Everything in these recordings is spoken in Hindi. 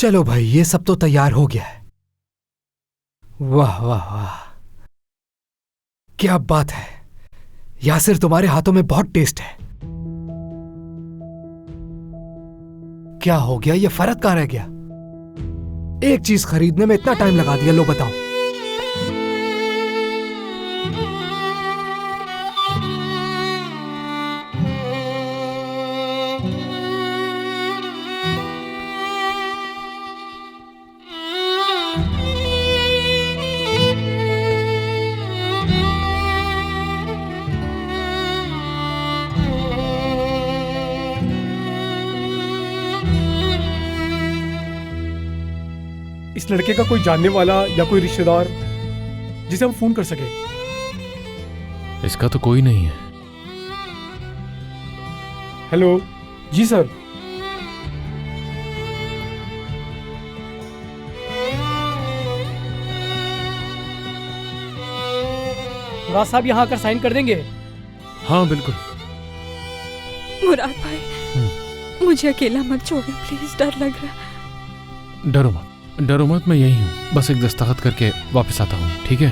चलो भाई, ये सब तो तैयार हो गया है। वाह वाह वाह, क्या बात है यासिर, तुम्हारे हाथों में बहुत टेस्ट है। क्या हो गया, ये फर्क कहां रह गया? एक चीज खरीदने में इतना टाइम लगा दिया, लो बताओ। इस लड़के का कोई जानने वाला या कोई रिश्तेदार जिसे हम फोन कर सके? इसका तो कोई नहीं है। हेलो जी सर। मुराद साहब यहाँ आकर साइन कर देंगे? हाँ बिल्कुल। मुराद भाई, मुझे अकेला मत छोड़ो प्लीज, डर लग रहा है। डरो मत, मैं यही हूँ। बस एक दस्तखत करके वापस आता हूँ, ठीक है?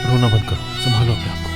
रोना बंद करो, संभालो अपने आप को।